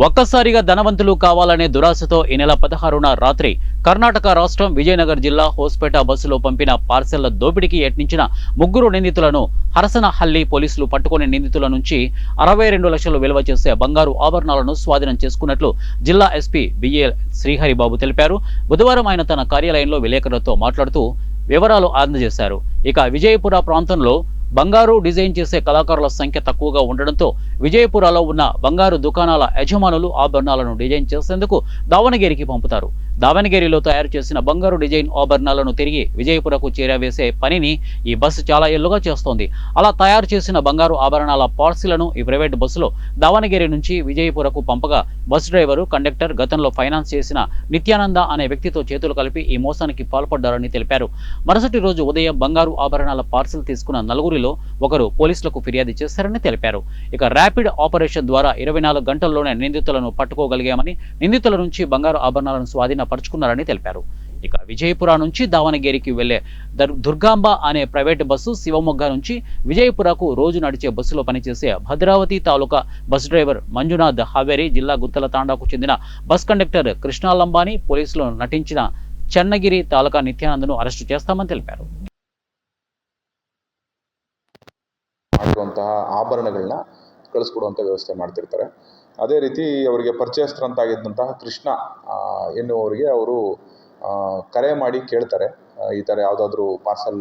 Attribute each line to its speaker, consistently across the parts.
Speaker 1: ఒక్కసారిగా ధనవంతులు కావాలనే దురాశతో ఈ నెల 16న రాత్రి కర్ణాటక రాష్ట్రం విజయనగర్ జిల్లా హోస్పేట బస్సులో పంపిన పార్సెళ్ల దోపిడీకి యత్నించిన ముగ్గురు నిందితులను హరసనహల్లి పోలీసులు పట్టుకునే నిందితుల నుంచి 62 లక్షలు విలువ చేసే బంగారు ఆభరణాలను స్వాధీనం చేసుకున్నట్లు జిల్లా ఎస్పీ బిఎల్ శ్రీహరిబాబు తెలిపారు. బుధవారం ఆయన తన కార్యాలయంలో విలేకరులతో మాట్లాడుతూ వివరాలు అందజేశారు. ఇక విజయపుర ప్రాంతంలో బంగారు డిజైన్ చేసే కళాకారుల సంఖ్య తక్కువగా ఉండడంతో విజయపురలో ఉన్న బంగారు దుకాణాల యజమానులు ఆభరణాలను డిజైన్ చేసేందుకు దావణగిరికి పంపుతారు. దావణగిరిలో తయారు చేసిన బంగారు డిజైన్ ఆభరణాలను తిరిగి విజయపురకు చేరవేసే పనిని ఈ బస్సు చాలా ఏళ్లుగా చేస్తోంది. అలా తయారు చేసిన బంగారు ఆభరణాల పార్సిలను ఈ ప్రైవేట్ బస్సులో దావణగిరి నుంచి విజయపురకు పంపగా బస్సు డ్రైవరు, కండక్టర్ గతంలో ఫైనాన్స్ చేసిన నిత్యానంద అనే వ్యక్తితో చేతులు కలిపి ఈ మోసానికి పాల్పడ్డారని తెలిపారు. మరుసటి రోజు ఉదయం బంగారు ఆభరణాల పార్సిల్ తీసుకున్న నలుగురిలో ఒకరు పోలీసులకు ఫిర్యాదు చేశారని తెలిపారు. ఇక ర్యాపిడ్ ఆపరేషన్ ద్వారా 24 గంటల్లోనే నిందితులను పట్టుకోగలిగామని, నిందితుల నుంచి బంగారు ఆభరణాలను స్వాధీనపరుచుకున్నారని తెలిపారు. ఇక విజయపుర నుంచి దావణగిరికి వెళ్లే దుర్గాంబ అనే ప్రైవేటు బస్సు శివమొగ్గ నుంచి విజయపురకు రోజు నడిచే బస్సులో పనిచేసే భద్రావతి తాలూకా బస్ డ్రైవర్ మంజునాథ్ హావేరి జిల్లా గుత్తల తాండాకు చెందిన బస్ కండక్టర్ కృష్ణాలంబాని పోలీసులు నటించిన చెన్నగిరి తాలూకా నిత్యానందను ಅರೆಸ್ಟ್ చేస్తామని తెలిపారు.
Speaker 2: ಮಾಡಿರುವಂತಹ ಆಭರಣಗಳನ್ನ ಕಳಿಸ್ಕೊಡುವಂಥ ವ್ಯವಸ್ಥೆ ಮಾಡ್ತಿರ್ತಾರೆ. ಅದೇ ರೀತಿ ಅವರಿಗೆ ಪರಿಚಯಸ್ಥರಂತಾಗಿದ್ದಂತಹ ಕೃಷ್ಣ ಎನ್ನುವರಿಗೆ ಅವರು ಕರೆ ಮಾಡಿ ಕೇಳ್ತಾರೆ, ಈ ಥರ ಯಾವುದಾದ್ರೂ ಪಾರ್ಸಲ್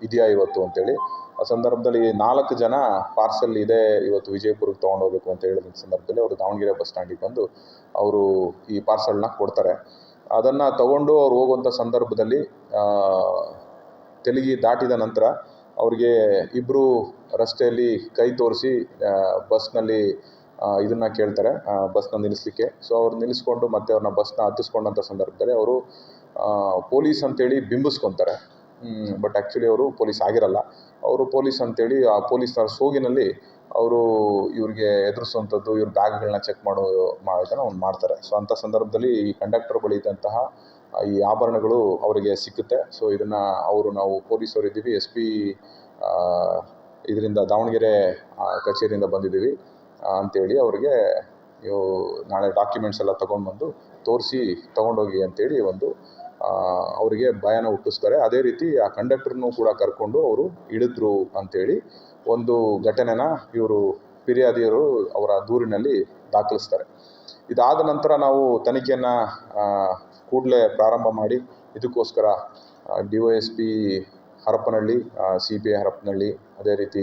Speaker 2: ಇದೆಯಾ ಇವತ್ತು ಅಂತೇಳಿ. ಆ ಸಂದರ್ಭದಲ್ಲಿ 4 ಜನ ಪಾರ್ಸಲ್ ಇದೆ ಇವತ್ತು ವಿಜಯಪುರಕ್ಕೆ ತೊಗೊಂಡೋಗ್ಬೇಕು ಅಂತ ಹೇಳಿದ ಸಂದರ್ಭದಲ್ಲಿ ಅವರು ದಾವಣಗೆರೆ ಬಸ್ ಸ್ಟ್ಯಾಂಡಿಗೆ ಬಂದು ಅವರು ಈ ಪಾರ್ಸಲ್ನ ಕೊಡ್ತಾರೆ. ಅದನ್ನು ತಗೊಂಡು ಅವ್ರು ಹೋಗುವಂಥ ಸಂದರ್ಭದಲ್ಲಿ ತೆಲಗಿ ದಾಟಿದ ನಂತರ ಅವ್ರಿಗೆ ಇಬ್ಬರು ರಸ್ತೆಯಲ್ಲಿ ಕೈ ತೋರಿಸಿ ಬಸ್ನಲ್ಲಿ ಇದನ್ನು ಕೇಳ್ತಾರೆ, ಬಸ್ನ ನಿಲ್ಲಿಸಲಿಕ್ಕೆ. ಸೊ ಅವ್ರು ನಿಲ್ಲಿಸ್ಕೊಂಡು ಮತ್ತೆ ಅವ್ರನ್ನ ಬಸ್ನ ಹತ್ತಿಸ್ಕೊಂಡಂಥ ಸಂದರ್ಭದಲ್ಲಿ ಅವರು ಪೊಲೀಸ್ ಅಂತೇಳಿ ಬಿಂಬಿಸ್ಕೊತಾರೆ. ಬಟ್ ಆ್ಯಕ್ಚುಲಿ ಅವರು ಪೊಲೀಸ್ ಆಗಿರಲ್ಲ. ಅವರು ಪೊಲೀಸ್ ಅಂತೇಳಿ ಆ ಪೊಲೀಸ್ನವ್ರ ಸೋಗಿನಲ್ಲಿ ಅವರು ಇವ್ರಿಗೆ ಎದುರಿಸುವಂಥದ್ದು, ಇವ್ರ ಬ್ಯಾಗ್ಗಳನ್ನ ಚೆಕ್ ಮಾಡೋದನ್ನು ಅವ್ನು ಮಾಡ್ತಾರೆ. ಸೊ ಅಂಥ ಸಂದರ್ಭದಲ್ಲಿ ಈ ಕಂಡಕ್ಟರ್ ಬಳಿ ಇದ್ದಂತಹ ಈ ಆಭರಣಗಳು ಅವರಿಗೆ ಸಿಕ್ಕುತ್ತೆ. ಸೊ ಇದನ್ನು ನಾವು ಪೊಲೀಸರು ಇದ್ದೀವಿ, ಎಸ್ ಪಿ ಇದರಿಂದ ದಾವಣಗೆರೆ ಕಚೇರಿಯಿಂದ ಬಂದಿದ್ದೀವಿ ಅಂಥೇಳಿ ಅವ್ರಿಗೆ ನೀವು ನಾಳೆ ಡಾಕ್ಯುಮೆಂಟ್ಸ್ ಎಲ್ಲ ತೊಗೊಂಡ್ಬಂದು ತೋರಿಸಿ ತೊಗೊಂಡೋಗಿ ಅಂತೇಳಿ ಒಂದು ಅವರಿಗೆ ಭಯನ ಹುಟ್ಟಿಸ್ತಾರೆ. ಅದೇ ರೀತಿ ಆ ಕಂಡಕ್ಟರ್ನೂ ಕೂಡ ಕರ್ಕೊಂಡು ಅವರು ಇಳಿದ್ರು ಅಂಥೇಳಿ ಒಂದು ಘಟನೆನ ಇವರು ಫಿರ್ಯಾದಿಯರು ಅವರ ದೂರಿನಲ್ಲಿ ದಾಖಲಿಸ್ತಾರೆ. ಇದಾದ ನಂತರ ನಾವು ತನಿಖೆಯನ್ನು ಕೂಡಲೇ ಪ್ರಾರಂಭ ಮಾಡಿ ಇದಕ್ಕೋಸ್ಕರ DYSP ಹರಪನಹಳ್ಳಿ, CPI ಹರಪನಹಳ್ಳಿ, ಅದೇ ರೀತಿ